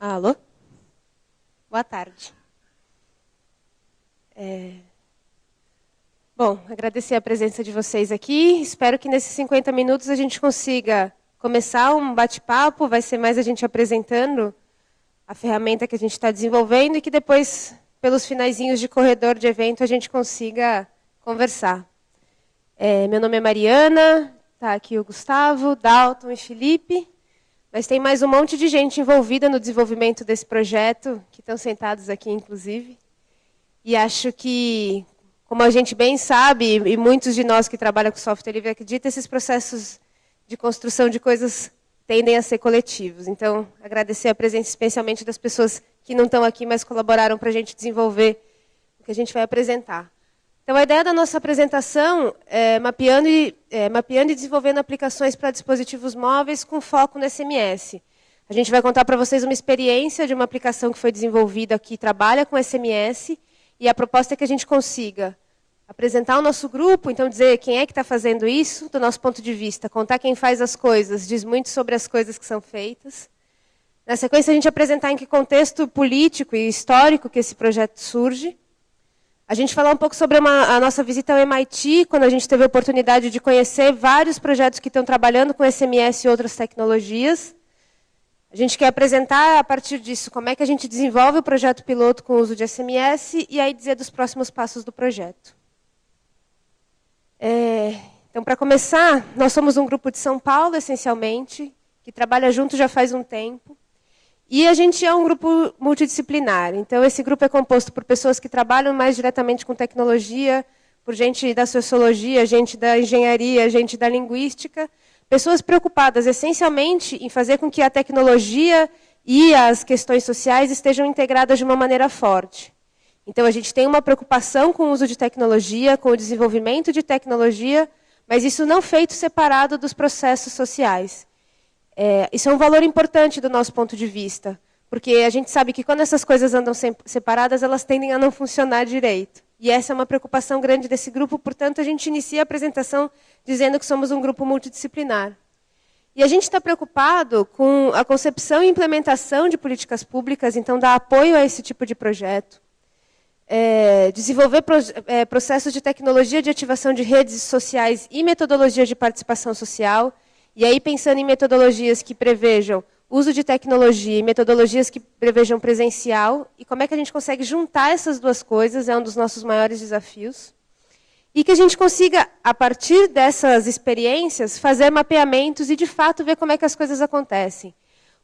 Alô? Boa tarde. Bom, agradecer a presença de vocês aqui. Espero que nesses 50 minutos a gente consiga começar um bate-papo. Vai ser mais a gente apresentando a ferramenta que a gente está desenvolvendo e que depois, pelos finaizinhos de corredor de evento, a gente consiga conversar. Meu nome é Mariana, está aqui o Gustavo, Dalton e Felipe. Mas tem mais um monte de gente envolvida no desenvolvimento desse projeto, que estão sentados aqui, inclusive. E acho que, como a gente bem sabe, e muitos de nós que trabalham com software livre acreditam, esses processos de construção de coisas tendem a ser coletivos. Então, agradecer a presença especialmente das pessoas que não estão aqui, mas colaboraram para a gente desenvolver o que a gente vai apresentar. Então, a ideia da nossa apresentação é mapeando e desenvolvendo aplicações para dispositivos móveis com foco no SMS. A gente vai contar para vocês uma experiência de uma aplicação que foi desenvolvida que trabalha com SMS, e a proposta é que a gente consiga apresentar o nosso grupo, então dizer quem é que está fazendo isso, do nosso ponto de vista, contar quem faz as coisas, diz muito sobre as coisas que são feitas. Na sequência, a gente apresentar em que contexto político e histórico que esse projeto surge. A gente falar um pouco sobre a nossa visita ao MIT, quando a gente teve a oportunidade de conhecer vários projetos que estão trabalhando com SMS e outras tecnologias. A gente quer apresentar, a partir disso, como é que a gente desenvolve o projeto piloto com o uso de SMS e aí dizer dos próximos passos do projeto. Então, para começar, nós somos um grupo de São Paulo, essencialmente, que trabalha junto já faz um tempo. E a gente é um grupo multidisciplinar. Então, esse grupo é composto por pessoas que trabalham mais diretamente com tecnologia, por gente da sociologia, gente da engenharia, gente da linguística, pessoas preocupadas essencialmente em fazer com que a tecnologia e as questões sociais estejam integradas de uma maneira forte. Então, a gente tem uma preocupação com o uso de tecnologia, com o desenvolvimento de tecnologia, mas isso não feito separado dos processos sociais. Isso é um valor importante do nosso ponto de vista, porque a gente sabe que quando essas coisas andam separadas, elas tendem a não funcionar direito. E essa é uma preocupação grande desse grupo, portanto, a gente inicia a apresentação dizendo que somos um grupo multidisciplinar. E a gente está preocupado com a concepção e implementação de políticas públicas, então dar apoio a esse tipo de projeto, desenvolver processos de tecnologia de ativação de redes sociais e metodologias de participação social. E aí, pensando em metodologias que prevejam uso de tecnologia e metodologias que prevejam presencial, e como é que a gente consegue juntar essas duas coisas, é um dos nossos maiores desafios. E que a gente consiga, a partir dessas experiências, fazer mapeamentos e, de fato, ver como é que as coisas acontecem.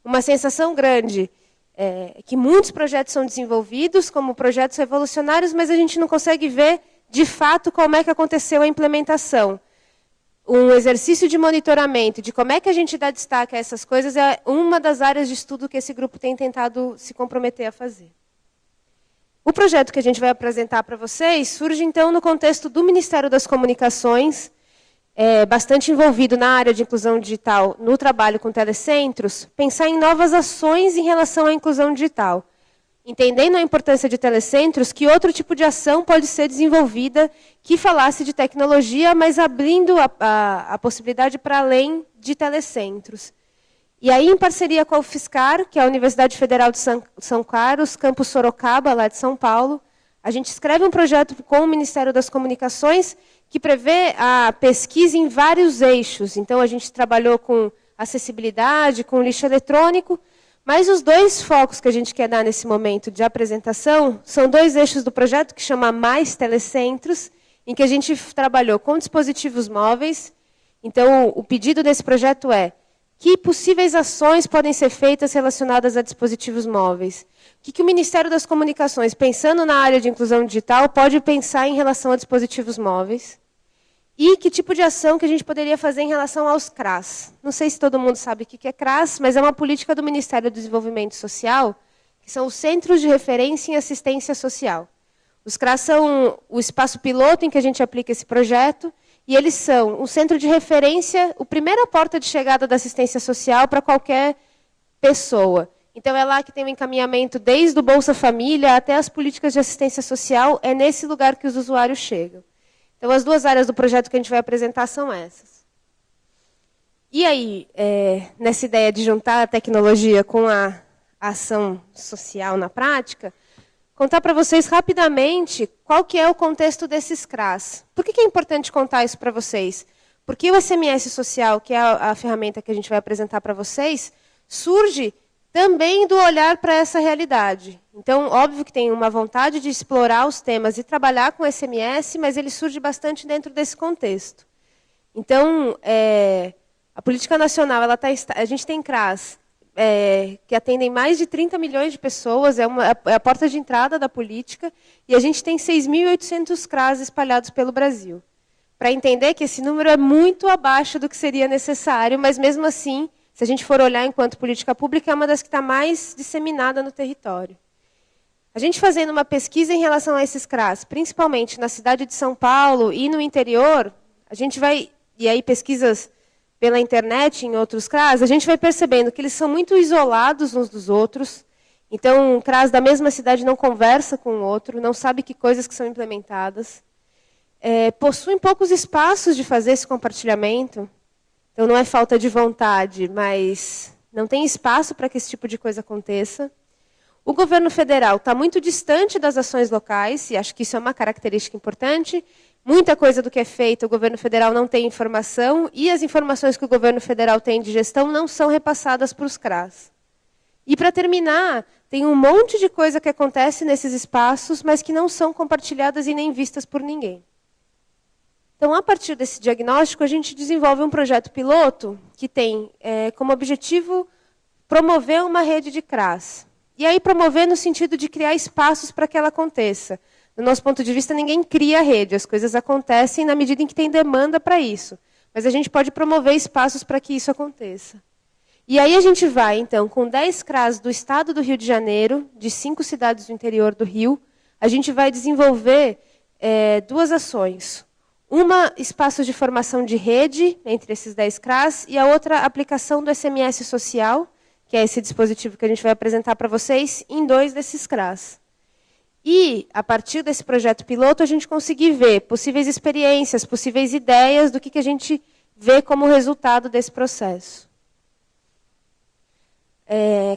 Uma sensação grande é que muitos projetos são desenvolvidos como projetos revolucionários, mas a gente não consegue ver, de fato, como é que aconteceu a implementação. Um exercício de monitoramento de como é que a gente dá destaque a essas coisas é uma das áreas de estudo que esse grupo tem tentado se comprometer a fazer. O projeto que a gente vai apresentar para vocês surge, então, no contexto do Ministério das Comunicações, bastante envolvido na área de inclusão digital, no trabalho com telecentros, pensar em novas ações em relação à inclusão digital. Entendendo a importância de telecentros, que outro tipo de ação pode ser desenvolvida que falasse de tecnologia, mas abrindo a possibilidade para além de telecentros. E aí, em parceria com a UFSCar, que é a Universidade Federal de São Carlos, campus Sorocaba, lá de São Paulo, a gente escreve um projeto com o Ministério das Comunicações que prevê a pesquisa em vários eixos. Então, a gente trabalhou com acessibilidade, com lixo eletrônico, mas os dois focos que a gente quer dar nesse momento de apresentação são dois eixos do projeto que chama Mais Telecentros, em que a gente trabalhou com dispositivos móveis. Então, o pedido desse projeto é: que possíveis ações podem ser feitas relacionadas a dispositivos móveis? O que o Ministério das Comunicações, pensando na área de inclusão digital, pode pensar em relação a dispositivos móveis? E que tipo de ação que a gente poderia fazer em relação aos CRAS? Não sei se todo mundo sabe o que é CRAS, mas é uma política do Ministério do Desenvolvimento Social, que são os Centros de Referência em Assistência Social. Os CRAS são o espaço piloto em que a gente aplica esse projeto, e eles são um centro de referência, a primeira porta de chegada da assistência social para qualquer pessoa. Então, é lá que tem o encaminhamento desde o Bolsa Família até as políticas de assistência social, é nesse lugar que os usuários chegam. Então, as duas áreas do projeto que a gente vai apresentar são essas. E aí, nessa ideia de juntar a tecnologia com a a ação social na prática, contar para vocês rapidamente qual que é o contexto desses CRAs. Por que é importante contar isso para vocês? Porque o SMS social, que é a ferramenta que a gente vai apresentar para vocês, surge também do olhar para essa realidade. Então, óbvio que tem uma vontade de explorar os temas e trabalhar com SMS, mas ele surge bastante dentro desse contexto. Então, a política nacional, a gente tem CRAs que atendem mais de 30 milhões de pessoas, é a porta de entrada da política, e a gente tem 6.800 CRAs espalhados pelo Brasil. Para entender que esse número é muito abaixo do que seria necessário, mas mesmo assim, se a gente for olhar enquanto política pública, é uma das que está mais disseminada no território. A gente fazendo uma pesquisa em relação a esses CRAs, principalmente na cidade de São Paulo e no interior, a gente vai, e aí pesquisas pela internet em outros CRAs, a gente vai percebendo que eles são muito isolados uns dos outros. Então, um CRAs da mesma cidade não conversa com o outro, não sabe que coisas que são implementadas. Possuem poucos espaços de fazer esse compartilhamento. Então, não é falta de vontade, mas não tem espaço para que esse tipo de coisa aconteça. O governo federal está muito distante das ações locais, e acho que isso é uma característica importante. Muita coisa do que é feito, o governo federal não tem informação, e as informações que o governo federal tem de gestão não são repassadas para os CRAs. E, para terminar, tem um monte de coisa que acontece nesses espaços, mas que não são compartilhadas e nem vistas por ninguém. Então, a partir desse diagnóstico, a gente desenvolve um projeto piloto que tem como objetivo promover uma rede de CRAs. E aí promover no sentido de criar espaços para que ela aconteça. Do nosso ponto de vista, ninguém cria a rede, as coisas acontecem na medida em que tem demanda para isso. Mas a gente pode promover espaços para que isso aconteça. E aí a gente vai, então, com 10 CRAs do estado do Rio de Janeiro, de 5 cidades do interior do Rio, a gente vai desenvolver 2 ações. Uma, espaços de formação de rede, entre esses 10 CRAs, e a outra, aplicação do SMS social, que é esse dispositivo que a gente vai apresentar para vocês, em 2 desses CRAs. E, a partir desse projeto piloto, a gente conseguir ver possíveis experiências, possíveis ideias do que a gente vê como resultado desse processo.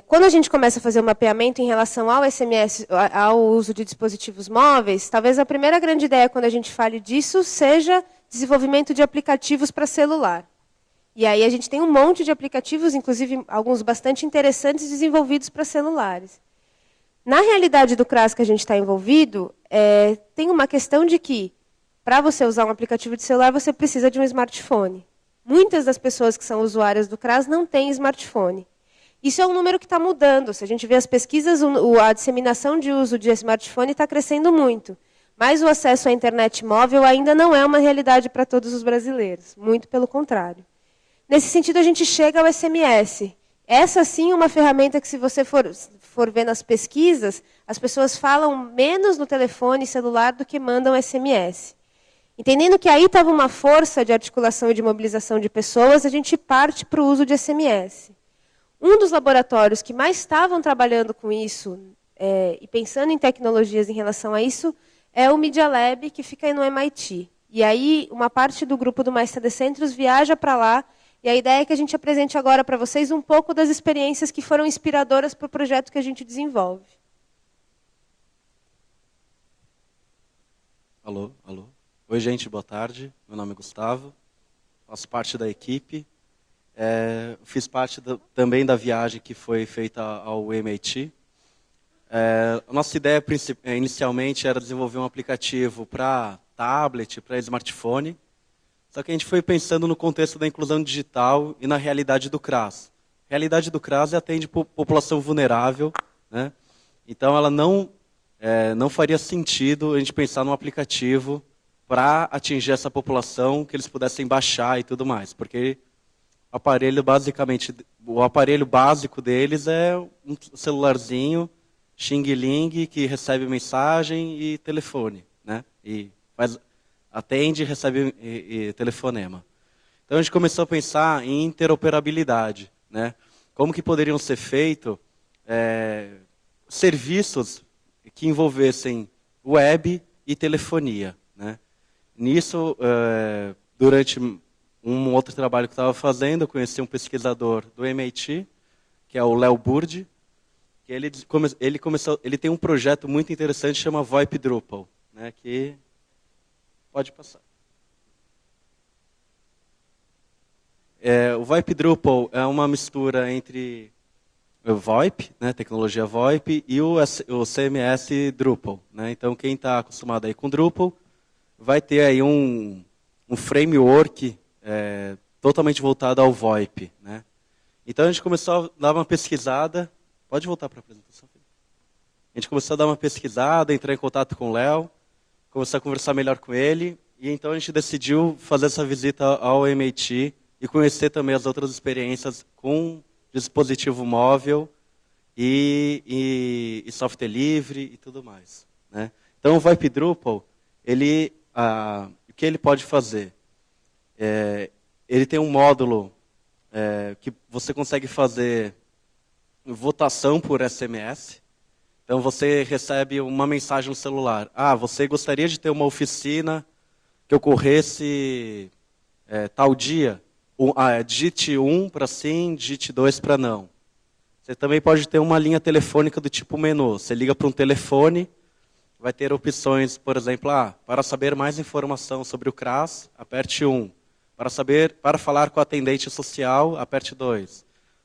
Quando a gente começa a fazer o mapeamento em relação ao SMS, ao uso de dispositivos móveis, talvez a primeira grande ideia, quando a gente fale disso, seja desenvolvimento de aplicativos para celular. E aí a gente tem um monte de aplicativos, inclusive alguns bastante interessantes, desenvolvidos para celulares. Na realidade do CRAS que a gente está envolvido, tem uma questão de que, para você usar um aplicativo de celular, você precisa de um smartphone. Muitas das pessoas que são usuárias do CRAS não têm smartphone. Isso é um número que está mudando. Se a gente vê as pesquisas, a disseminação de uso de smartphone está crescendo muito. Mas o acesso à internet móvel ainda não é uma realidade para todos os brasileiros. Muito pelo contrário. Nesse sentido, a gente chega ao SMS. Essa, sim, é uma ferramenta que, se você for ver nas pesquisas, as pessoas falam menos no telefone celular do que mandam SMS. Entendendo que aí estava uma força de articulação e de mobilização de pessoas, a gente parte para o uso de SMS. Um dos laboratórios que mais estavam trabalhando com isso e pensando em tecnologias em relação a isso é o Media Lab, que fica aí no MIT. E aí, uma parte do grupo do Maestad Centros viaja para lá, e a ideia é que a gente apresente agora para vocês um pouco das experiências que foram inspiradoras para o projeto que a gente desenvolve. Alô, alô. Oi, gente, boa tarde. Meu nome é Gustavo, faço parte da equipe. Fiz parte também da viagem que foi feita ao MIT. A nossa ideia inicialmente era desenvolver um aplicativo para tablet, para smartphone. Só que a gente foi pensando no contexto da inclusão digital e na realidade do CRAS. A realidade do CRAS atende população vulnerável, né? Então ela não faria sentido a gente pensar num aplicativo para atingir essa população, que eles pudessem baixar e tudo mais, porque o aparelho básico deles é um celularzinho, xing-ling, que recebe mensagem e telefone, né? E atende e recebe telefonema. Então a gente começou a pensar em interoperabilidade, né? Como que poderiam ser feitos serviços que envolvessem web e telefonia, né? Nisso, durante um outro trabalho que eu estava fazendo, eu conheci um pesquisador do MIT, que é o Léo Burdi, que ele tem um projeto muito interessante que chama VoIP Drupal, né, que pode passar. O VoIP Drupal é uma mistura entre o VoIP, né, tecnologia VoIP, e o CMS Drupal, né? Então, quem está acostumado aí com Drupal vai ter aí um framework totalmente voltado ao VoIP, né? Então, a gente começou a dar uma pesquisada. Pode voltar para a apresentação, Felipe? A gente começou a dar uma pesquisada, entrar em contato com o Léo, começar a conversar melhor com ele, e então a gente decidiu fazer essa visita ao MIT e conhecer também as outras experiências com dispositivo móvel e software livre e tudo mais, né? Então, o VoIP Drupal, o que ele pode fazer? Ele tem um módulo que você consegue fazer votação por SMS. Então, você recebe uma mensagem no celular. Você gostaria de ter uma oficina que ocorresse tal dia? Digite 1 para sim, digite 2 para não. Você também pode ter uma linha telefônica do tipo menu. Você liga para um telefone, vai ter opções, por exemplo, para saber mais informação sobre o CRAS, aperte 1. Para falar com a atendente social, aperte 2.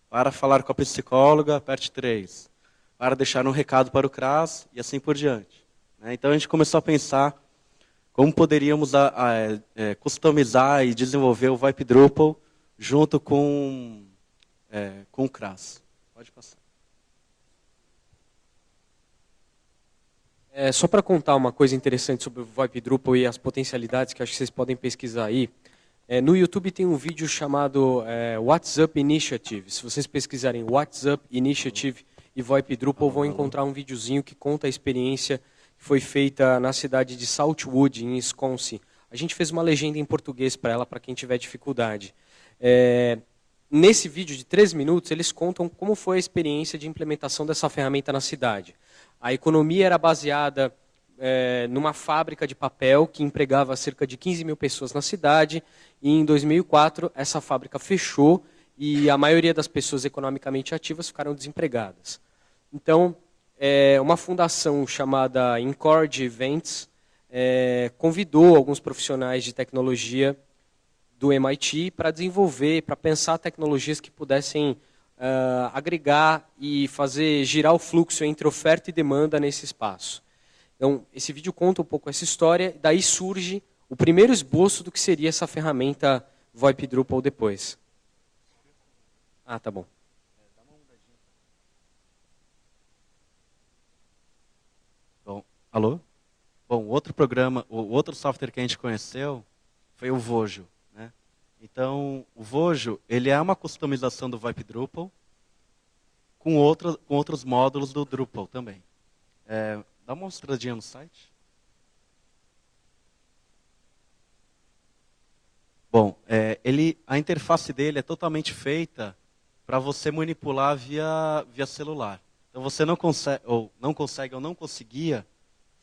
Para falar com a psicóloga, aperte 3. Para deixar um recado para o CRAS e assim por diante. Então a gente começou a pensar como poderíamos customizar e desenvolver o VoIP Drupal junto com o CRAS. Pode passar. Só para contar uma coisa interessante sobre o VoIP Drupal e as potencialidades que acho que vocês podem pesquisar aí. No YouTube tem um vídeo chamado WhatsApp Initiative. Se vocês pesquisarem WhatsApp Initiative e VoIP Drupal, vão encontrar um videozinho que conta a experiência que foi feita na cidade de Saltwood, em Wisconsin. A gente fez uma legenda em português para ela, para quem tiver dificuldade. Nesse vídeo de 3 minutos, eles contam como foi a experiência de implementação dessa ferramenta na cidade. A economia era baseada numa fábrica de papel que empregava cerca de 15 mil pessoas na cidade. E em 2004, essa fábrica fechou e a maioria das pessoas economicamente ativas ficaram desempregadas. Então, uma fundação chamada Encourage Events convidou alguns profissionais de tecnologia do MIT para desenvolver, para pensar tecnologias que pudessem agregar e fazer girar o fluxo entre oferta e demanda nesse espaço. Então, esse vídeo conta um pouco essa história, e daí surge o primeiro esboço do que seria essa ferramenta VoIP Drupal depois. Tá bom. Bom, alô? Bom, o outro software que a gente conheceu foi o Vojo, né? Então, o Vojo, ele é uma customização do VoIP Drupal com outros módulos do Drupal também. Dá uma mostradinha no site. Bom, a interface dele é totalmente feita para você manipular via celular. Então você não conseguia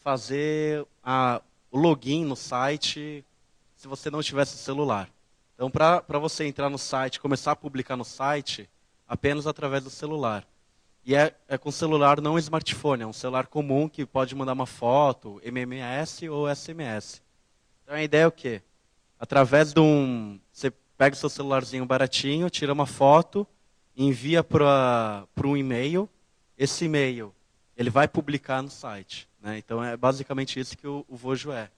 fazer o login no site se você não tivesse celular. Então, para você entrar no site, começar a publicar no site, apenas através do celular. E é com celular, não smartphone, é um celular comum que pode mandar uma foto, MMS ou SMS. Então a ideia é o quê? Através você pega o seu celularzinho baratinho, tira uma foto, envia para um e-mail. Esse e-mail ele vai publicar no site, né? Então é basicamente isso que o Vojo é.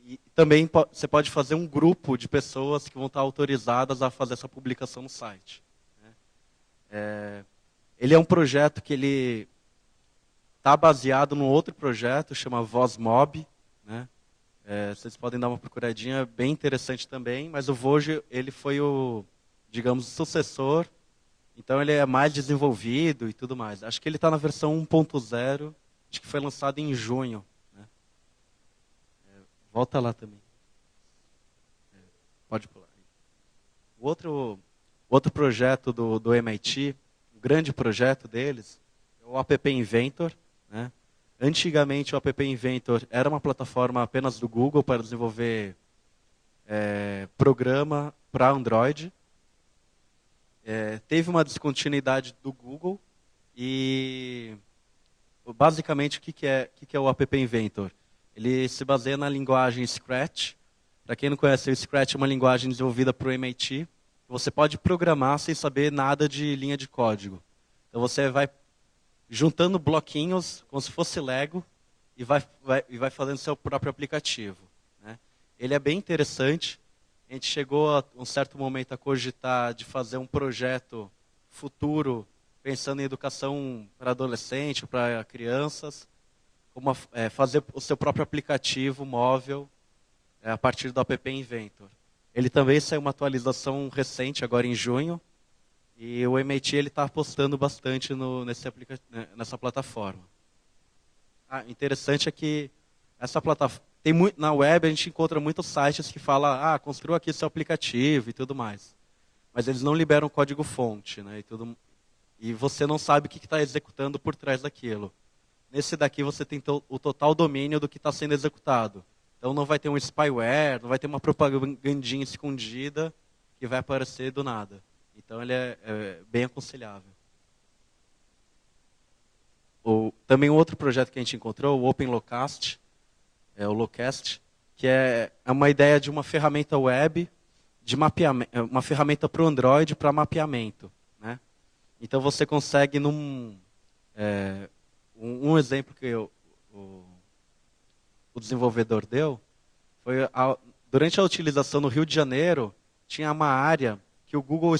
E também você pode fazer um grupo de pessoas que vão estar autorizadas a fazer essa publicação no site, né? Ele é um projeto que ele está baseado num outro projeto, chama VozMob, né? Vocês podem dar uma procuradinha, bem interessante também, mas o Vojo, ele foi o, digamos, sucessor, então ele é mais desenvolvido e tudo mais. Acho que ele está na versão 1.0, acho que foi lançado em junho, né? Volta lá também. Pode pular. O outro projeto do MIT, o grande projeto deles, é o App Inventor, né? Antigamente, o App Inventor era uma plataforma apenas do Google para desenvolver programa para Android. Teve uma descontinuidade do Google E basicamente o que é o App Inventor? Ele se baseia na linguagem Scratch. Para quem não conhece, o Scratch é uma linguagem desenvolvida para o MIT. Você pode programar sem saber nada de linha de código. Então você vai juntando bloquinhos como se fosse Lego e vai fazendo seu próprio aplicativo, né? Ele é bem interessante. A gente chegou a um certo momento a cogitar de fazer um projeto futuro pensando em educação para adolescente, para crianças, como fazer o seu próprio aplicativo móvel a partir do App Inventor. Ele também saiu uma atualização recente, agora em junho, e o MIT está apostando bastante nessa plataforma. Interessante é que essa plataforma, na web a gente encontra muitos sites que falam, construa aqui seu aplicativo e tudo mais. Mas eles não liberam código-fonte, né, e você não sabe o que está executando por trás daquilo. Nesse daqui você tem o total domínio do que está sendo executado. Então não vai ter um spyware, não vai ter uma propagandinha escondida que vai aparecer do nada. Então ele é bem aconselhável. Também um outro projeto que a gente encontrou, o OpenLocast, o Locast, que é uma ideia de uma ferramenta web, de mapeamento, uma ferramenta para o Android para mapeamento, né? Então você consegue um exemplo que o desenvolvedor deu foi durante a utilização no Rio de Janeiro, tinha uma área que o Google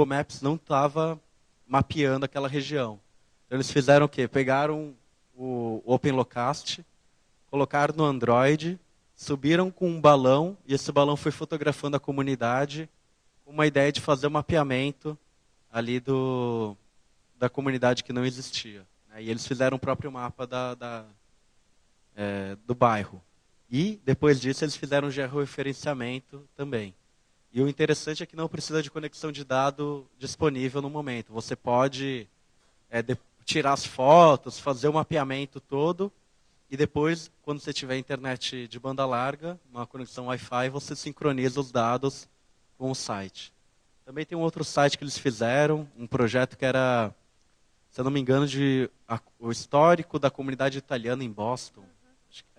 Maps não estava mapeando aquela região. Então eles fizeram o quê? Pegaram o OpenLocast, colocaram no Android, subiram com um balão, e esse balão foi fotografando a comunidade, com uma ideia de fazer um mapeamento ali da comunidade que não existia. E eles fizeram o próprio mapa do bairro. E, depois disso, eles fizeram georreferenciamento também. E o interessante é que não precisa de conexão de dado disponível no momento. Você pode tirar as fotos, fazer o mapeamento todo, e depois, quando você tiver internet de banda larga, uma conexão Wi-Fi, você sincroniza os dados com o site. Também tem um outro site que eles fizeram, um projeto que era, se eu não me engano, o histórico da comunidade italiana em Boston. Acho que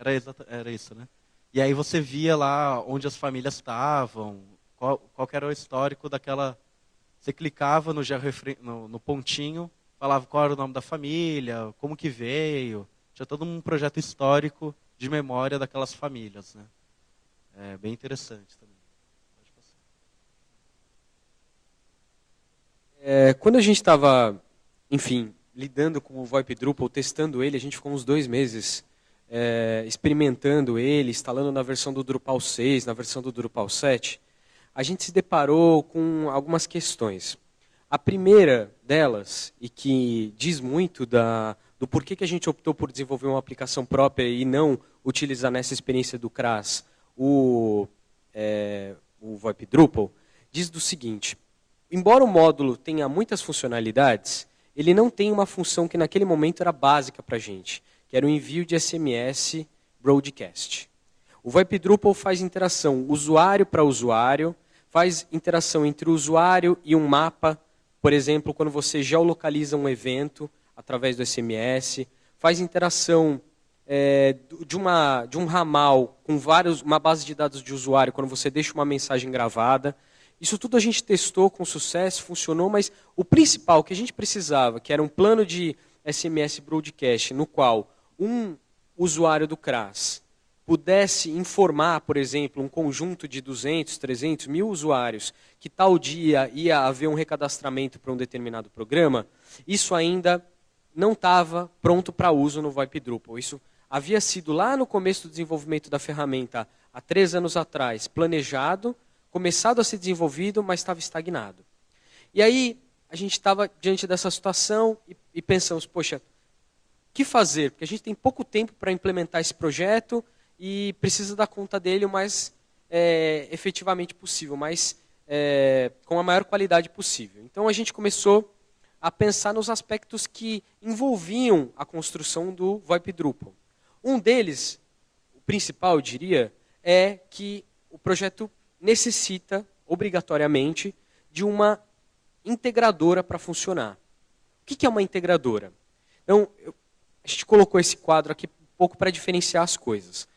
era isso, né? E aí você via lá onde as famílias estavam, qual que era o histórico daquela... Você clicava no pontinho, falava qual era o nome da família, como que veio. Tinha todo um projeto histórico de memória daquelas famílias, né? É bem interessante também. Pode passar. Quando a gente estava, enfim, lidando com o VoIP Drupal, testando ele, a gente ficou uns 2 meses experimentando ele, instalando na versão do Drupal 6, na versão do Drupal 7, a gente se deparou com algumas questões. A primeira delas, e que diz muito do porquê que a gente optou por desenvolver uma aplicação própria e não utilizar nessa experiência do CRAS o VoIP Drupal, diz do seguinte: embora o módulo tenha muitas funcionalidades, ele não tem uma função que naquele momento era básica para a gente, que era o envio de SMS broadcast. O VoIP Drupal faz interação usuário para usuário, faz interação entre o usuário e um mapa, por exemplo, quando você geolocaliza um evento através do SMS, faz interação de um ramal com uma base de dados de usuário quando você deixa uma mensagem gravada. Isso tudo a gente testou com sucesso, funcionou, mas o principal que a gente precisava, que era um plano de SMS broadcast, no qual um usuário do CRAS pudesse informar, por exemplo, um conjunto de 200, 300 mil usuários que tal dia ia haver um recadastramento para um determinado programa, isso ainda não estava pronto para uso no VoIP Drupal. Isso havia sido lá no começo do desenvolvimento da ferramenta, há 3 anos atrás, planejado, começado a ser desenvolvido, mas estava estagnado. E aí a gente estava diante dessa situação e pensamos, poxa, o que fazer? Porque a gente tem pouco tempo para implementar esse projeto e precisa dar conta dele o mais efetivamente possível, com a maior qualidade possível. Então a gente começou a pensar nos aspectos que envolviam a construção do VoIP Drupal. Um deles, o principal, eu diria, é que o projeto necessita, obrigatoriamente, de uma integradora para funcionar. O que é uma integradora? Então, a gente colocou esse quadro aqui um pouco para diferenciar as coisas.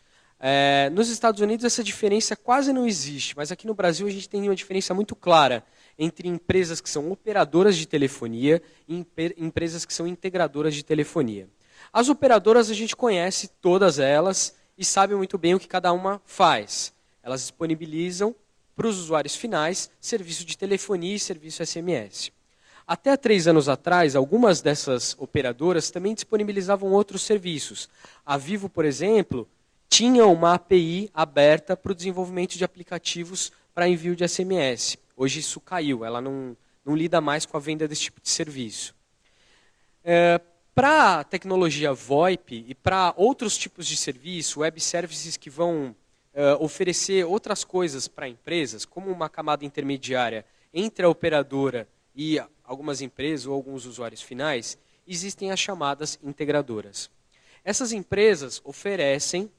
Nos Estados Unidos essa diferença quase não existe, mas aqui no Brasil a gente tem uma diferença muito clara entre empresas que são operadoras de telefonia e empresas que são integradoras de telefonia. As operadoras a gente conhece todas elas e sabe muito bem o que cada uma faz. Elas disponibilizam para os usuários finais serviço de telefonia e serviço SMS. Até há 3 anos atrás, algumas dessas operadoras também disponibilizavam outros serviços. A Vivo, por exemplo, tinha uma API aberta para o desenvolvimento de aplicativos para envio de SMS. Hoje isso caiu, ela não lida mais com a venda desse tipo de serviço. Para a tecnologia VoIP e para outros tipos de serviço, web services que vão oferecer outras coisas para empresas, como uma camada intermediária entre a operadora e algumas empresas ou alguns usuários finais, existem as chamadas integradoras. Essas empresas oferecem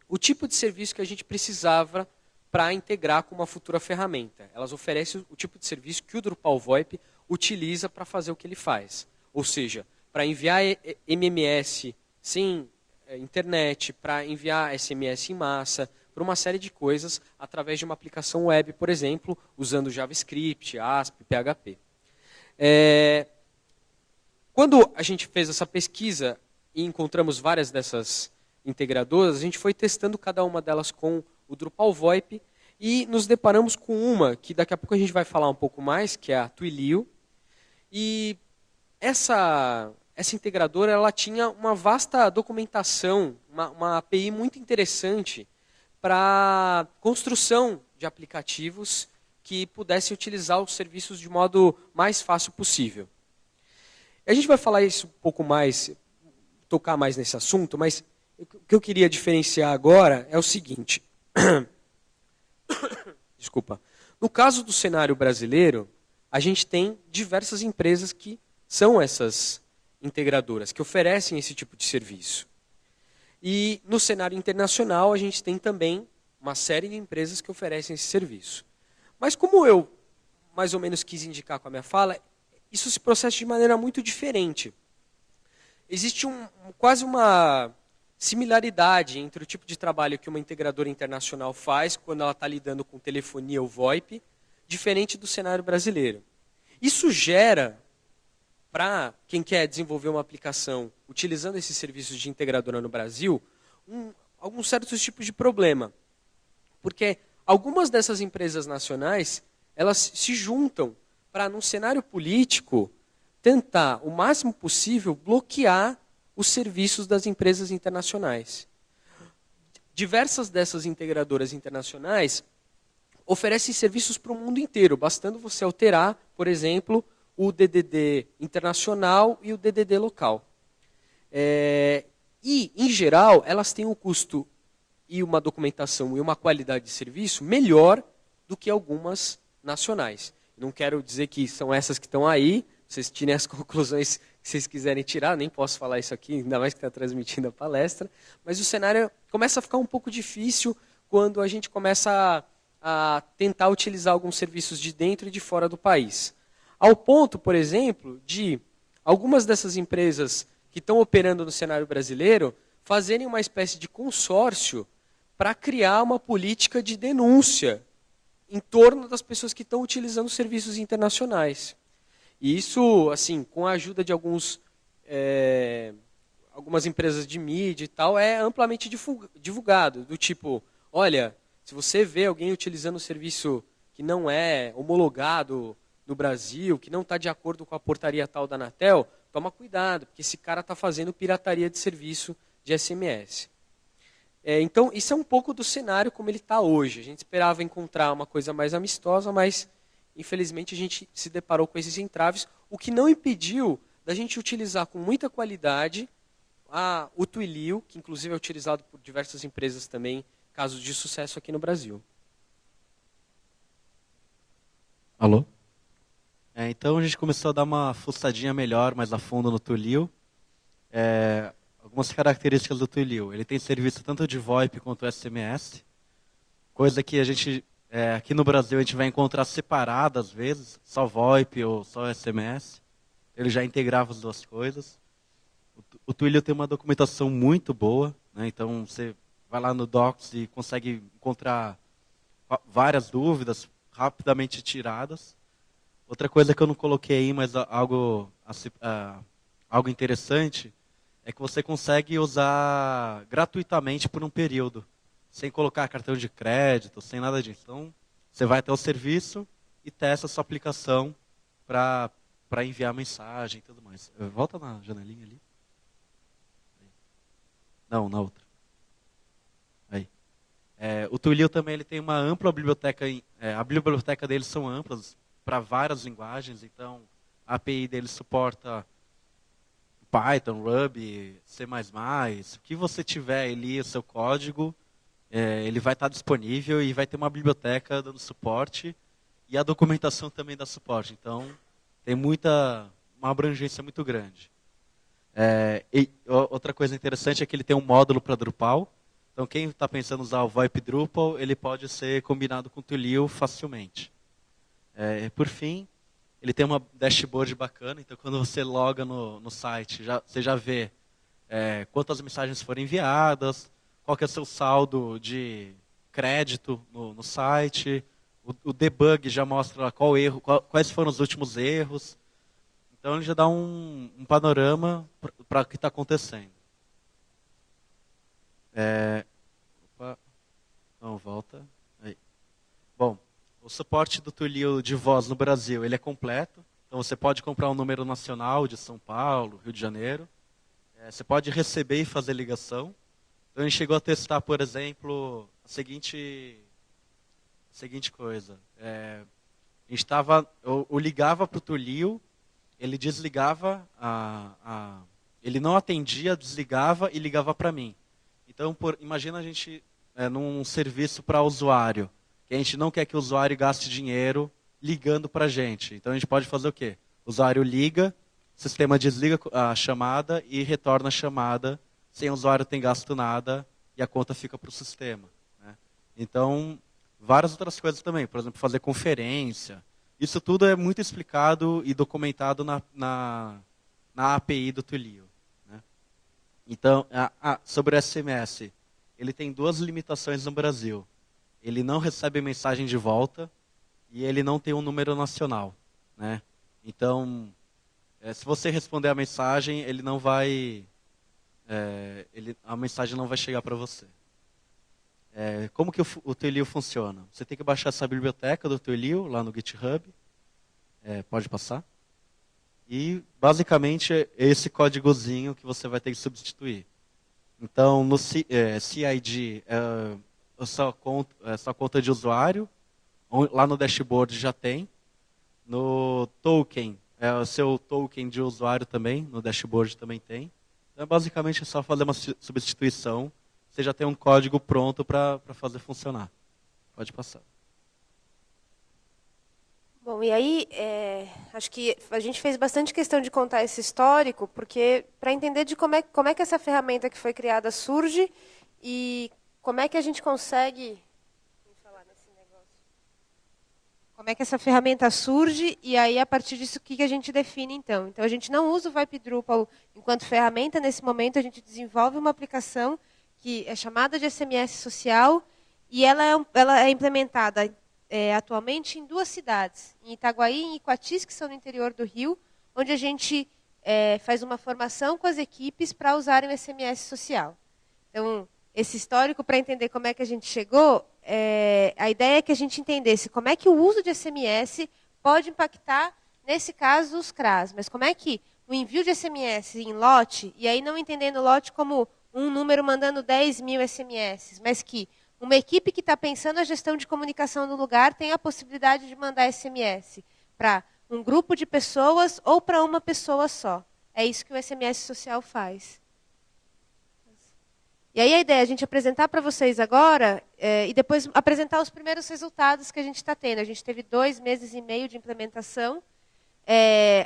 o tipo de serviço que a gente precisava para integrar com uma futura ferramenta. Elas oferecem o tipo de serviço que o Drupal VoIP utiliza para fazer o que ele faz. Ou seja, para enviar MMS sem internet, para enviar SMS em massa, para uma série de coisas através de uma aplicação web, por exemplo, usando JavaScript, ASP, PHP. Quando a gente fez essa pesquisa e encontramos várias dessas integradoras, a gente foi testando cada uma delas com o Drupal VoIP e nos deparamos com uma que daqui a pouco a gente vai falar um pouco mais, que é a Twilio. E essa integradora ela tinha uma vasta documentação, uma API muito interessante para construção de aplicativos que pudessem utilizar os serviços de modo mais fácil possível. A gente vai falar isso um pouco mais, tocar mais nesse assunto, mas o que eu queria diferenciar agora é o seguinte. Desculpa. No caso do cenário brasileiro, a gente tem diversas empresas que são essas integradoras, que oferecem esse tipo de serviço. E no cenário internacional, a gente tem também uma série de empresas que oferecem esse serviço. Mas como eu mais ou menos quis indicar com a minha fala, isso se processa de maneira muito diferente. Existe quase uma similaridade entre o tipo de trabalho que uma integradora internacional faz quando ela está lidando com telefonia ou VoIP, diferente do cenário brasileiro. Isso gera, para quem quer desenvolver uma aplicação utilizando esses serviços de integradora no Brasil, alguns certos tipos de problema. Porque algumas dessas empresas nacionais, elas se juntam para, num cenário político, tentar, o máximo possível, bloquear os serviços das empresas internacionais. Diversas dessas integradoras internacionais oferecem serviços para o mundo inteiro, bastando você alterar, por exemplo, o DDD internacional e o DDD local. E, em geral, elas têm um custo e uma documentação e uma qualidade de serviço melhor do que algumas nacionais. Não quero dizer que são essas que estão aí, vocês tirem as conclusões que vocês quiserem tirar, nem posso falar isso aqui, ainda mais que está transmitindo a palestra, mas o cenário começa a ficar um pouco difícil quando a gente começa a tentar utilizar alguns serviços de dentro e de fora do país. Ao ponto, por exemplo, de algumas dessas empresas que estão operando no cenário brasileiro fazerem uma espécie de consórcio para criar uma política de denúncia em torno das pessoas que estão utilizando serviços internacionais. E isso, assim, com a ajuda de algumas empresas de mídia e tal, é amplamente divulgado. Do tipo, olha, se você vê alguém utilizando um serviço que não é homologado no Brasil, que não está de acordo com a portaria tal da Anatel, toma cuidado, porque esse cara está fazendo pirataria de serviço de SMS. Então, isso é um pouco do cenário como ele está hoje. A gente esperava encontrar uma coisa mais amistosa, mas, infelizmente, a gente se deparou com esses entraves, o que não impediu da gente utilizar com muita qualidade o Twilio, que inclusive é utilizado por diversas empresas também, casos de sucesso aqui no Brasil. Alô? Então a gente começou a dar uma fuçadinha melhor, mais a fundo no Twilio. Algumas características do Twilio. Ele tem serviço tanto de VoIP quanto SMS, coisa que a gente, aqui no Brasil, a gente vai encontrar separado às vezes, só VoIP ou só SMS. Ele já integrava as duas coisas. O Twilio tem uma documentação muito boa, né? Então você vai lá no Docs e consegue encontrar várias dúvidas rapidamente tiradas. Outra coisa que eu não coloquei aí, mas algo interessante, é que você consegue usar gratuitamente por um período, sem colocar cartão de crédito, sem nada disso. Então, você vai até o serviço e testa a sua aplicação para enviar mensagem e tudo mais. Volta na janelinha ali. Não, na outra. Aí. O Twilio também ele tem uma ampla biblioteca. A biblioteca deles são amplas para várias linguagens. Então, a API deles suporta Python, Ruby, C++. O que você tiver ali, o seu código, ele vai estar disponível e vai ter uma biblioteca dando suporte. E a documentação também dá suporte. Então, tem uma abrangência muito grande. Outra coisa interessante é que ele tem um módulo para Drupal. Então, quem está pensando em usar o VoIP Drupal, ele pode ser combinado com o Twilio facilmente. Por fim, ele tem uma dashboard bacana. Então, quando você loga no site, você já vê quantas mensagens foram enviadas, qual que é o seu saldo de crédito no site. O debug já mostra quais foram os últimos erros. Então, ele já dá um panorama para o que está acontecendo. Não, volta. Aí. Bom, o suporte do Twilio de voz no Brasil ele é completo. Então, você pode comprar um número nacional de São Paulo, Rio de Janeiro. Você pode receber e fazer ligação. Então, a gente chegou a testar, por exemplo, a seguinte coisa. Eu ligava para o Twilio, ele desligava, ele não atendia, desligava e ligava para mim. Então, imagina a gente num serviço para usuário, que a gente não quer que o usuário gaste dinheiro ligando para a gente. Então, a gente pode fazer o quê? O usuário liga, o sistema desliga a chamada e retorna a chamada, sem o usuário ter gasto nada e a conta fica para o sistema. Né? Então, várias outras coisas também, por exemplo, fazer conferência. Isso tudo é muito explicado e documentado na API do Twilio. Né? Então, sobre o SMS, ele tem duas limitações no Brasil. Ele não recebe mensagem de volta e ele não tem um número nacional. Né? Então, se você responder a mensagem, ele não vai, a mensagem não vai chegar para você. Como que o Twilio funciona? Você tem que baixar essa biblioteca do Twilio lá no GitHub. Pode passar. E, basicamente, é esse códigozinho que você vai ter que substituir. Então, no CID, é a sua conta de usuário. Lá no dashboard já tem. No token, é o seu token de usuário também. No dashboard também tem. Então, basicamente, é só fazer uma substituição. Você já tem um código pronto para fazer funcionar. Pode passar. Bom, e aí, acho que a gente fez bastante questão de contar esse histórico, porque para entender de como é que essa ferramenta que foi criada surge e como é que a gente consegue... Como é que essa ferramenta surge e aí, a partir disso, o que a gente define, então? Então, a gente não usa o VoIP Drupal enquanto ferramenta. Nesse momento, a gente desenvolve uma aplicação que é chamada de SMS social e ela é implementada atualmente em duas cidades, em Itaguaí e em Iguatis, que são no interior do Rio, onde a gente faz uma formação com as equipes para usarem o SMS social. Então, esse histórico, para entender como é que a gente chegou, a ideia é que a gente entendesse como é que o uso de SMS pode impactar, nesse caso, os CRAs. Mas como é que o envio de SMS em lote, e aí não entendendo lote como um número mandando 10.000 SMS, mas que uma equipe que está pensando a gestão de comunicação no lugar tem a possibilidade de mandar SMS para um grupo de pessoas ou para uma pessoa só. É isso que o SMS social faz. E aí a ideia é a gente apresentar para vocês agora e depois apresentar os primeiros resultados que a gente está tendo. A gente teve 2 meses e meio de implementação.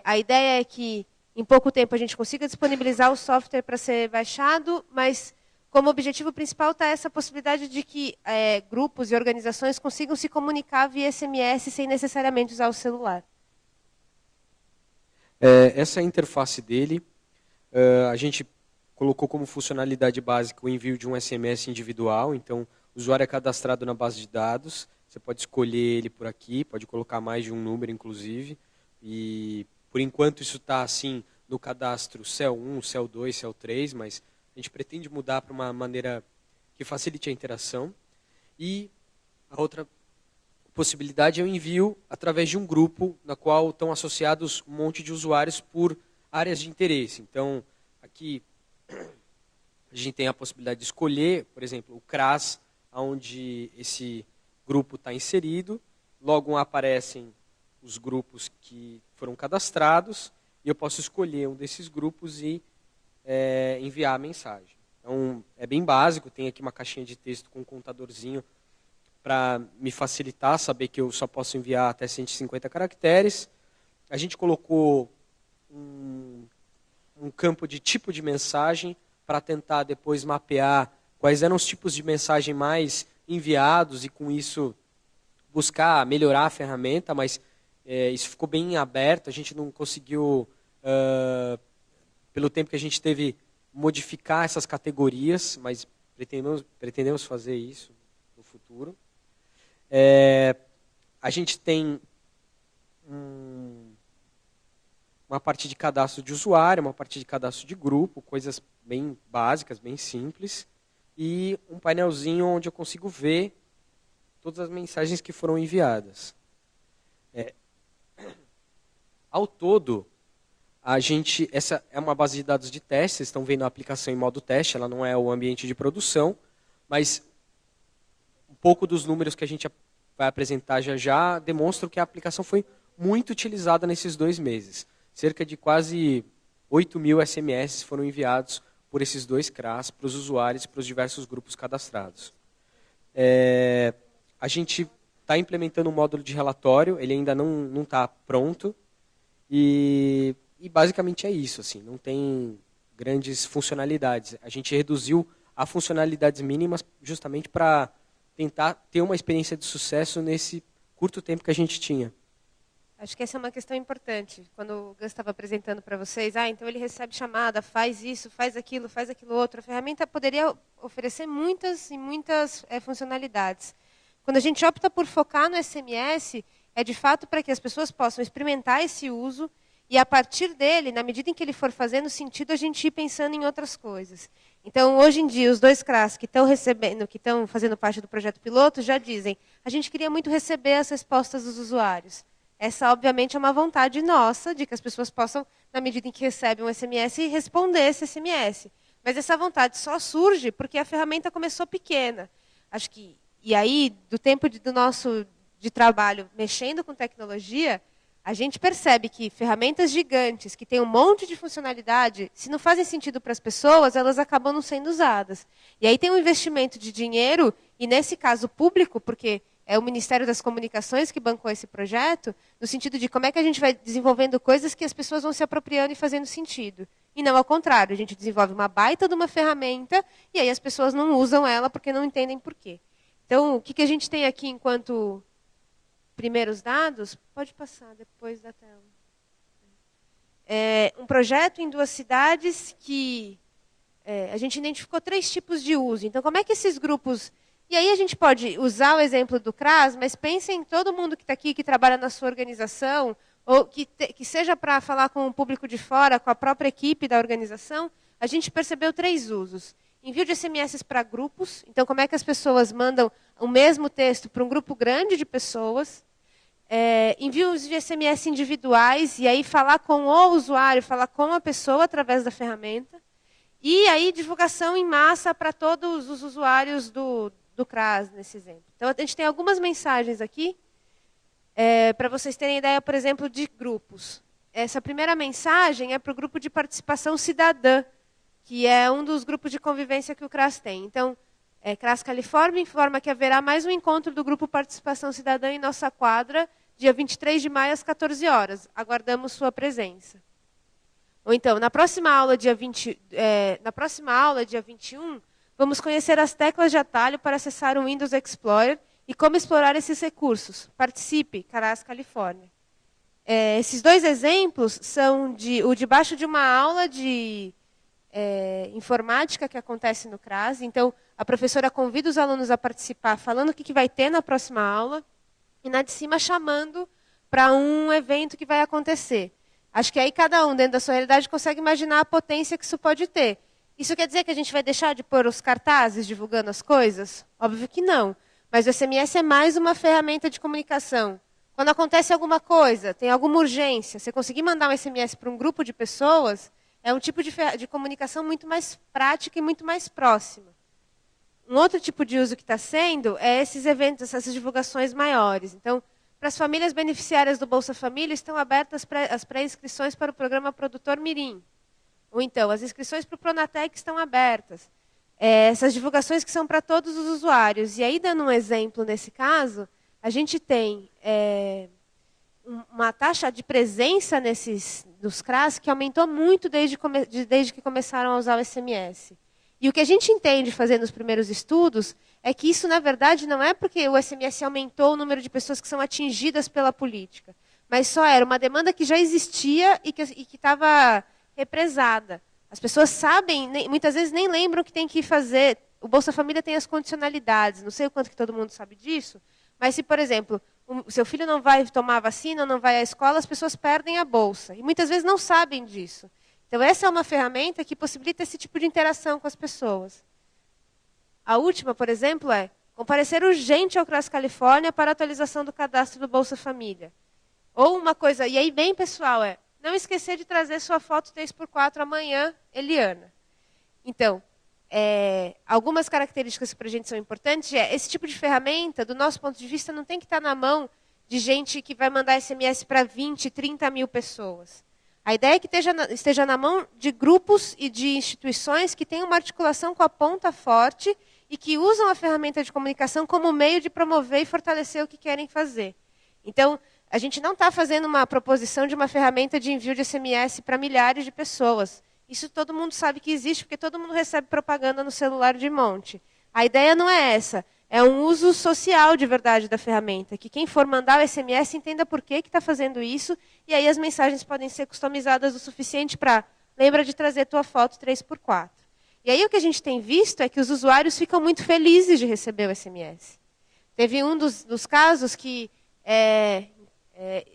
A ideia é que em pouco tempo a gente consiga disponibilizar o software para ser baixado, mas como objetivo principal está essa possibilidade de que grupos e organizações consigam se comunicar via SMS sem necessariamente usar o celular. Essa é a interface dele. A gente colocou como funcionalidade básica o envio de um SMS individual. Então, o usuário é cadastrado na base de dados. Você pode escolher ele por aqui, pode colocar mais de um número, inclusive. E, por enquanto, isso está assim no cadastro CEL1, CEL2, CEL3, mas a gente pretende mudar para uma maneira que facilite a interação. E a outra possibilidade é o envio através de um grupo na qual estão associados um monte de usuários por áreas de interesse. Então, aqui a gente tem a possibilidade de escolher, por exemplo, o CRAS, onde esse grupo está inserido. Logo aparecem os grupos que foram cadastrados e eu posso escolher um desses grupos e enviar a mensagem. Então, é bem básico, tem aqui uma caixinha de texto com um contadorzinho para me facilitar, saber que eu só posso enviar até 150 caracteres. A gente colocou um campo de tipo de mensagem para tentar depois mapear quais eram os tipos de mensagem mais enviados e com isso buscar melhorar a ferramenta, mas isso ficou bem aberto, a gente não conseguiu, pelo tempo que a gente teve, modificar essas categorias, mas pretendemos fazer isso no futuro. A gente tem uma parte de cadastro de usuário, uma parte de cadastro de grupo, coisas bem básicas, bem simples, e um painelzinho onde eu consigo ver todas as mensagens que foram enviadas. Ao todo, essa é uma base de dados de teste, vocês estão vendo a aplicação em modo teste, ela não é o ambiente de produção, mas um pouco dos números que a gente vai apresentar já demonstram que a aplicação foi muito utilizada nesses 2 meses. Cerca de quase 8.000 SMS foram enviados por esses 2 CRAs para os usuários e para os diversos grupos cadastrados. A gente está implementando um módulo de relatório, ele ainda não está pronto, e basicamente é isso, assim, não tem grandes funcionalidades. A gente reduziu a funcionalidades mínimas justamente para tentar ter uma experiência de sucesso nesse curto tempo que a gente tinha. Acho que essa é uma questão importante. Quando o Gus estava apresentando para vocês, então ele recebe chamada, faz isso, faz aquilo outro. A ferramenta poderia oferecer muitas e muitas funcionalidades. Quando a gente opta por focar no SMS, é de fato para que as pessoas possam experimentar esse uso e a partir dele, na medida em que ele for fazendo sentido, a gente ir pensando em outras coisas. Então, hoje em dia, os 2 CRAs que estão recebendo, que estão fazendo parte do projeto piloto, já dizem: a gente queria muito receber as respostas dos usuários. Essa, obviamente, é uma vontade nossa de que as pessoas possam, na medida em que recebem um SMS, responder esse SMS. Mas essa vontade só surge porque a ferramenta começou pequena. Acho que, e aí, do tempo do nosso de trabalho mexendo com tecnologia, a gente percebe que ferramentas gigantes, que têm um monte de funcionalidade, se não fazem sentido para as pessoas, elas acabam não sendo usadas. E aí tem um investimento de dinheiro, e nesse caso público, porque é o Ministério das Comunicações que bancou esse projeto, no sentido de como é que a gente vai desenvolvendo coisas que as pessoas vão se apropriando e fazendo sentido. E não ao contrário, a gente desenvolve uma baita de uma ferramenta, e aí as pessoas não usam ela porque não entendem por quê. Então, o que a gente tem aqui enquanto primeiros dados? Pode passar depois da tela. Um projeto em 2 cidades que a gente identificou 3 tipos de uso. Então, como é que esses grupos... E aí a gente pode usar o exemplo do CRAS, mas pensem em todo mundo que está aqui, que trabalha na sua organização, ou que seja para falar com o público de fora, com a própria equipe da organização. A gente percebeu 3 usos. Envio de SMS para grupos. Então, como é que as pessoas mandam o mesmo texto para um grupo grande de pessoas. Envios de SMS individuais, e aí falar com o usuário, falar com a pessoa através da ferramenta. E aí divulgação em massa para todos os usuários do CRAS, nesse exemplo. Então, a gente tem algumas mensagens aqui, para vocês terem ideia, por exemplo, de grupos. Essa primeira mensagem é para o grupo de participação cidadã, que é um dos grupos de convivência que o CRAS tem. Então, CRAS Califórnia informa que haverá mais um encontro do grupo Participação Cidadã em nossa quadra, dia 23 de maio, às 14 horas. Aguardamos sua presença. Ou então, na próxima aula, dia 21, vamos conhecer as teclas de atalho para acessar o Windows Explorer e como explorar esses recursos. Participe, CRAS Califórnia. Esses dois exemplos são o debaixo de uma aula de informática que acontece no CRAS. Então, a professora convida os alunos a participar, falando o que vai ter na próxima aula, e na de cima chamando para um evento que vai acontecer. Acho que aí cada um, dentro da sua realidade, consegue imaginar a potência que isso pode ter. Isso quer dizer que a gente vai deixar de pôr os cartazes divulgando as coisas? Óbvio que não. Mas o SMS é mais uma ferramenta de comunicação. Quando acontece alguma coisa, tem alguma urgência, você conseguir mandar um SMS para um grupo de pessoas, é um tipo de comunicação muito mais prática e muito mais próxima. Um outro tipo de uso que está sendo é esses eventos, essas divulgações maiores. Então, para as famílias beneficiárias do Bolsa Família, estão abertas as pré-inscrições para o programa Produtor Mirim. Ou então, as inscrições para o Pronatec estão abertas. Essas divulgações que são para todos os usuários. E aí, dando um exemplo nesse caso, a gente tem uma taxa de presença nos CRAS que aumentou muito desde que começaram a usar o SMS. E o que a gente entende fazer nos primeiros estudos é que isso, na verdade, não é porque o SMS aumentou o número de pessoas que são atingidas pela política, mas só era uma demanda que já existia e que estava represada. As pessoas sabem, muitas vezes nem lembram que tem que fazer. O Bolsa Família tem as condicionalidades, não sei o quanto que todo mundo sabe disso, mas se, por exemplo, o seu filho não vai tomar vacina, não vai à escola, as pessoas perdem a bolsa. E muitas vezes não sabem disso. Então, essa é uma ferramenta que possibilita esse tipo de interação com as pessoas. A última, por exemplo, é comparecer urgente ao CRAS Califórnia para atualização do cadastro do Bolsa Família. Ou uma coisa, e aí bem pessoal, não esquecer de trazer sua foto 3x4 amanhã, Eliana. Então, algumas características que para a gente são importantes esse tipo de ferramenta, do nosso ponto de vista, não tem que estar na mão de gente que vai mandar SMS para 20, 30 mil pessoas. A ideia é que esteja na mão de grupos e de instituições que têm uma articulação com a ponta forte e que usam a ferramenta de comunicação como meio de promover e fortalecer o que querem fazer. Então, a gente não está fazendo uma proposição de uma ferramenta de envio de SMS para milhares de pessoas. Isso todo mundo sabe que existe, porque todo mundo recebe propaganda no celular de monte. A ideia não é essa. É um uso social de verdade da ferramenta. Que quem for mandar o SMS entenda por que está fazendo isso. E aí as mensagens podem ser customizadas o suficiente para... Lembra de trazer tua foto 3x4. E aí o que a gente tem visto é que os usuários ficam muito felizes de receber o SMS. Teve um dos casos que...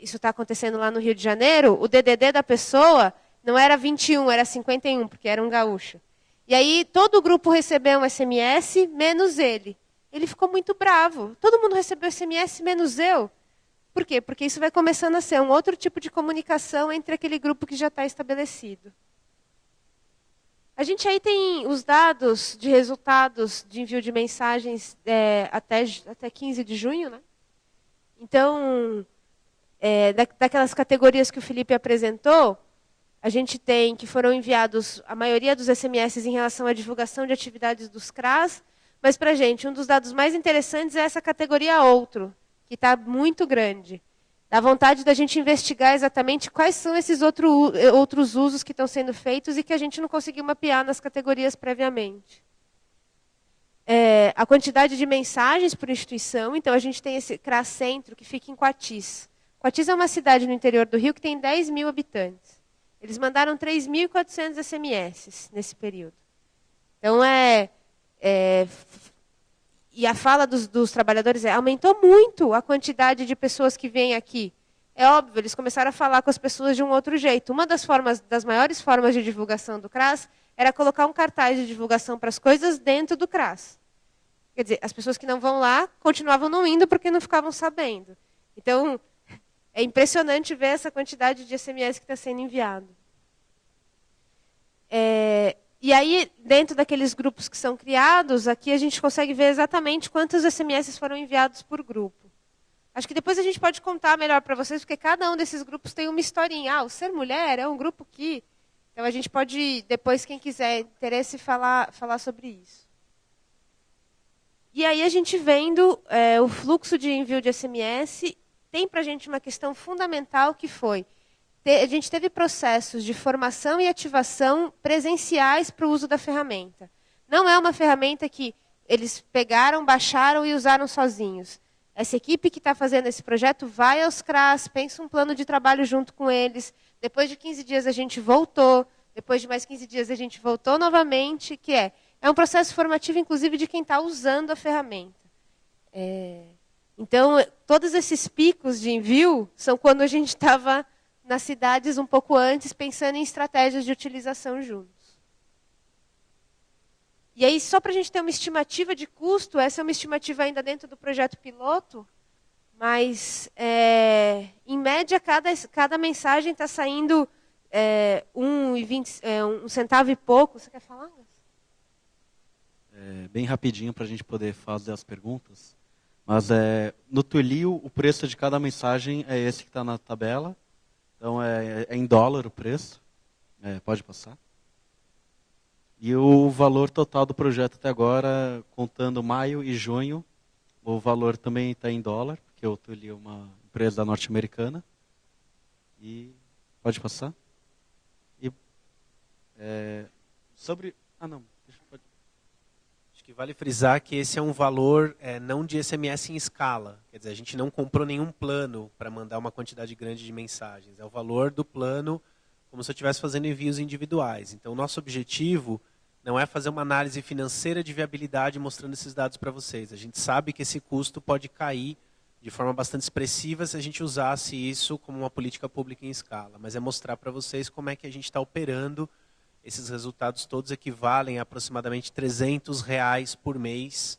isso está acontecendo lá no Rio de Janeiro. O DDD da pessoa não era 21, era 51, porque era um gaúcho. E aí todo o grupo recebeu um SMS, menos ele. Ele ficou muito bravo. Todo mundo recebeu SMS, menos eu. Por quê? Porque isso vai começando a ser um outro tipo de comunicação entre aquele grupo que já está estabelecido. A gente aí tem os dados de resultados de envio de mensagens até 15 de junho. Né? Então, daquelas categorias que o Felipe apresentou, a gente tem que foram enviados a maioria dos SMS em relação à divulgação de atividades dos CRAS. Mas, para a gente, um dos dados mais interessantes é essa categoria outro, que está muito grande. Dá vontade da gente investigar exatamente quais são esses outros usos que estão sendo feitos e que a gente não conseguiu mapear nas categorias previamente. A quantidade de mensagens por instituição. Então, a gente tem esse CRAS Centro, que fica em Quatis. Quatis é uma cidade no interior do Rio que tem 10 mil habitantes. Eles mandaram 3.400 SMS nesse período. Então, e a fala dos trabalhadores aumentou muito a quantidade de pessoas que vêm aqui. É óbvio, eles começaram a falar com as pessoas de um outro jeito. Uma das maiores formas de divulgação do CRAS era colocar um cartaz de divulgação para as coisas dentro do CRAS. Quer dizer, as pessoas que não vão lá continuavam não indo porque não ficavam sabendo. Então, é impressionante ver essa quantidade de SMS que está sendo enviado. E aí, dentro daqueles grupos que são criados, aqui a gente consegue ver exatamente quantos SMS foram enviados por grupo. Acho que depois a gente pode contar melhor para vocês, porque cada um desses grupos tem uma historinha. O Ser Mulher é um grupo que... Então, a gente pode, depois, quem quiser interesse, falar sobre isso. E aí, a gente vendo o fluxo de envio de SMS, tem para a gente uma questão fundamental que foi... A gente teve processos de formação e ativação presenciais para o uso da ferramenta. Não é uma ferramenta que eles pegaram, baixaram e usaram sozinhos. Essa equipe que está fazendo esse projeto vai aos CRAs, pensa um plano de trabalho junto com eles. Depois de 15 dias a gente voltou. Depois de mais 15 dias a gente voltou novamente, que é um processo formativo, inclusive, de quem está usando a ferramenta. Então, todos esses picos de envio são quando a gente estava nas cidades um pouco antes, pensando em estratégias de utilização juntos. E aí, só para a gente ter uma estimativa de custo, essa é uma estimativa ainda dentro do projeto piloto, mas, em média, cada mensagem está saindo 1 centavo e pouco. Você quer falar? Bem rapidinho para a gente poder fazer as perguntas. Mas no Twilio, o preço de cada mensagem é esse que está na tabela. Então, é em dólar o preço. Pode passar. E o valor total do projeto até agora, contando maio e junho, o valor também está em dólar, porque o Twilio é uma empresa norte-americana. E pode passar. E sobre... Ah, não. Acho que vale frisar que esse é um valor não de SMS em escala. Quer dizer, a gente não comprou nenhum plano para mandar uma quantidade grande de mensagens. É o valor do plano como se eu estivesse fazendo envios individuais. Então, o nosso objetivo não é fazer uma análise financeira de viabilidade mostrando esses dados para vocês. A gente sabe que esse custo pode cair de forma bastante expressiva se a gente usasse isso como uma política pública em escala. Mas é mostrar para vocês como é que a gente está operando. Esses resultados todos equivalem a aproximadamente R$300 por mês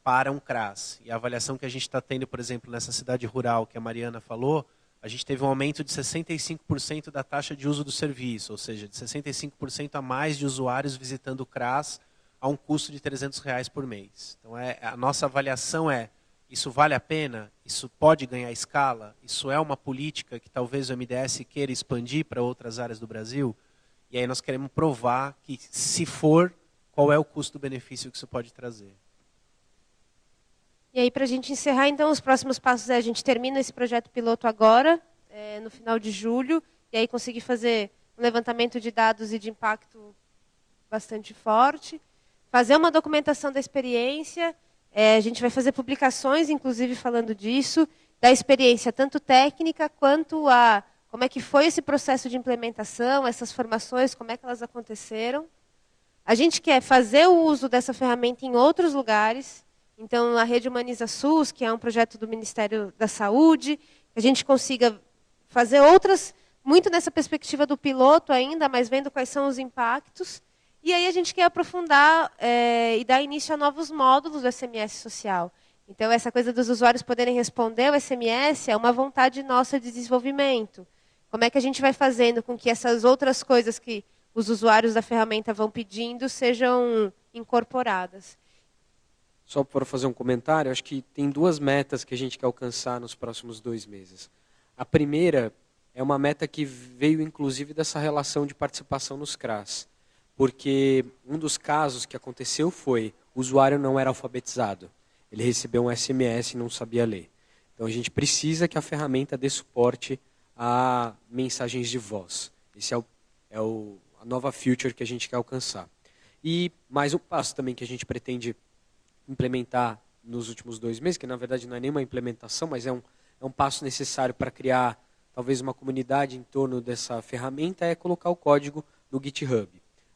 para um CRAS. E a avaliação que a gente está tendo, por exemplo, nessa cidade rural que a Mariana falou, a gente teve um aumento de 65% da taxa de uso do serviço, ou seja, de 65% a mais de usuários visitando o CRAS a um custo de R$300 por mês. Então, a nossa avaliação isso vale a pena? Isso pode ganhar escala? Isso é uma política que talvez o MDS queira expandir para outras áreas do Brasil? E aí nós queremos provar que, se for, qual é o custo-benefício que isso pode trazer. E aí, para a gente encerrar, então, os próximos passos a gente termina esse projeto piloto agora, no final de julho, e aí conseguir fazer um levantamento de dados e de impacto bastante forte, fazer uma documentação da experiência, a gente vai fazer publicações, inclusive, falando disso, da experiência tanto técnica quanto a como é que foi esse processo de implementação, essas formações, como é que elas aconteceram. A gente quer fazer o uso dessa ferramenta em outros lugares. Então, a Rede Humaniza SUS, que é um projeto do Ministério da Saúde, que a gente consiga fazer outras, muito nessa perspectiva do piloto ainda, mas vendo quais são os impactos. E aí a gente quer aprofundar e dar início a novos módulos do SMS social. Então, essa coisa dos usuários poderem responder ao SMS é uma vontade nossa de desenvolvimento. Como é que a gente vai fazendo com que essas outras coisas que os usuários da ferramenta vão pedindo sejam incorporadas? Só para fazer um comentário, acho que tem 2 metas que a gente quer alcançar nos próximos 2 meses. A primeira é uma meta que veio, inclusive, dessa relação de participação nos CRAS. Porque um dos casos que aconteceu foi o usuário não era alfabetizado. Ele recebeu um SMS e não sabia ler. Então, a gente precisa que a ferramenta dê suporte a mensagens de voz. Esse é a nova feature que a gente quer alcançar. E mais um passo também que a gente pretende implementar nos últimos 2 meses, que na verdade não é nenhuma implementação, mas é um passo necessário para criar talvez uma comunidade em torno dessa ferramenta, é colocar o código no GitHub.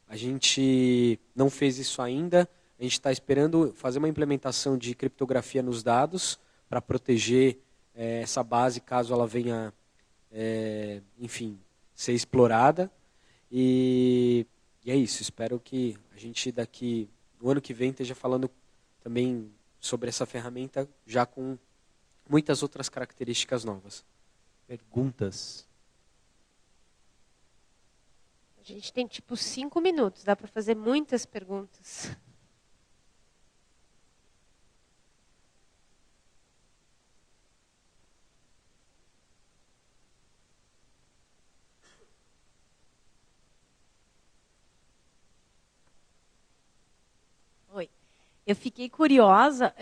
A gente não fez isso ainda, a gente está esperando fazer uma implementação de criptografia nos dados para proteger essa base caso ela venha, enfim, ser explorada. E é isso, espero que a gente daqui, no ano que vem, esteja falando também sobre essa ferramenta, já com muitas outras características novas. Perguntas? A gente tem tipo 5 minutos, dá para fazer muitas perguntas. Oi. Eu fiquei curiosa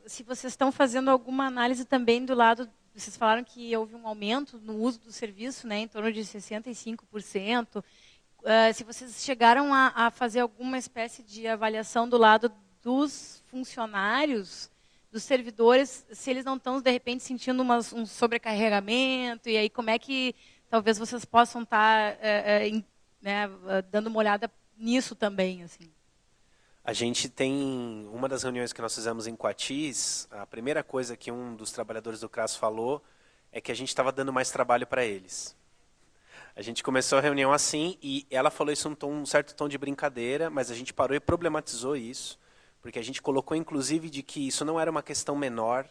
se vocês estão fazendo alguma análise também do lado. Vocês falaram que houve um aumento no uso do serviço, né, em torno de 65%. Se vocês chegaram a fazer alguma espécie de avaliação do lado dos funcionários, dos servidores, se eles não estão, de repente, sentindo um sobrecarregamento, e aí como é que talvez vocês possam estar né, dando uma olhada nisso também, assim. A gente tem, uma das reuniões que nós fizemos em Coatis, a primeira coisa que um dos trabalhadores do CRAS falou é que a gente estava dando mais trabalho para eles. A gente começou a reunião assim e ela falou isso um certo tom de brincadeira, mas a gente parou e problematizou isso, porque a gente colocou inclusive de que isso não era uma questão menor,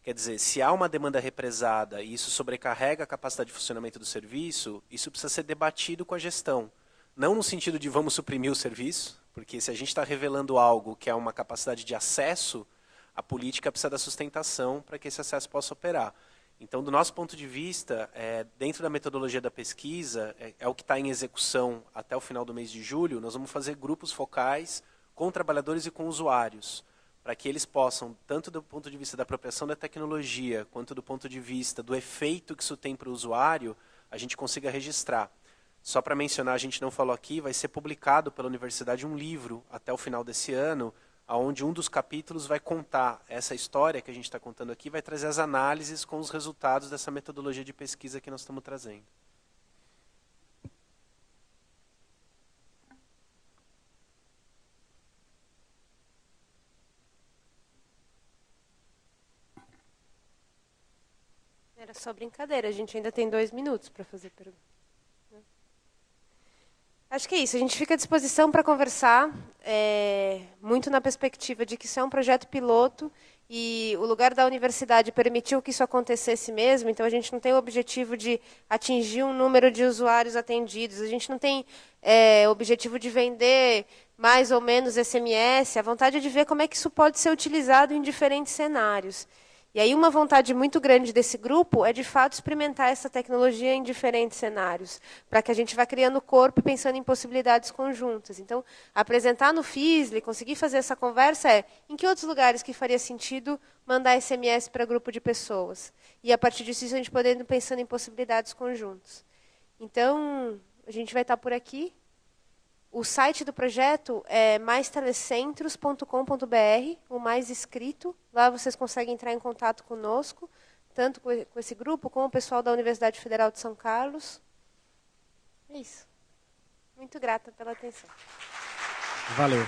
quer dizer, se há uma demanda represada e isso sobrecarrega a capacidade de funcionamento do serviço, isso precisa ser debatido com a gestão. Não no sentido de vamos suprimir o serviço, porque se a gente está revelando algo que é uma capacidade de acesso, a política precisa da sustentação para que esse acesso possa operar. Então, do nosso ponto de vista, dentro da metodologia da pesquisa, é o que está em execução até o final do mês de julho, nós vamos fazer grupos focais com trabalhadores e com usuários, para que eles possam, tanto do ponto de vista da apropriação da tecnologia, quanto do ponto de vista do efeito que isso tem para o usuário, a gente consiga registrar. Só para mencionar, a gente não falou aqui, vai ser publicado pela universidade um livro até o final desse ano, onde um dos capítulos vai contar essa história que a gente está contando aqui, vai trazer as análises com os resultados dessa metodologia de pesquisa que nós estamos trazendo. Era só brincadeira, a gente ainda tem 2 minutos para fazer pergunta. Acho que é isso, a gente fica à disposição para conversar, muito na perspectiva de que isso é um projeto piloto e o lugar da universidade permitiu que isso acontecesse mesmo, então a gente não tem o objetivo de atingir um número de usuários atendidos, a gente não tem o objetivo de vender mais ou menos SMS, a vontade é de ver como é que isso pode ser utilizado em diferentes cenários. E aí uma vontade muito grande desse grupo é, de fato, experimentar essa tecnologia em diferentes cenários, para que a gente vá criando corpo e pensando em possibilidades conjuntas. Então, apresentar no FISLE, conseguir fazer essa conversa em que outros lugares que faria sentido mandar SMS para grupo de pessoas. E, a partir disso, a gente poder ir pensando em possibilidades conjuntas. Então, a gente vai estar por aqui. O site do projeto é maistelecentros.com.br, o mais escrito. Lá vocês conseguem entrar em contato conosco, tanto com esse grupo, como o pessoal da Universidade Federal de São Carlos. É isso. Muito grata pela atenção. Valeu.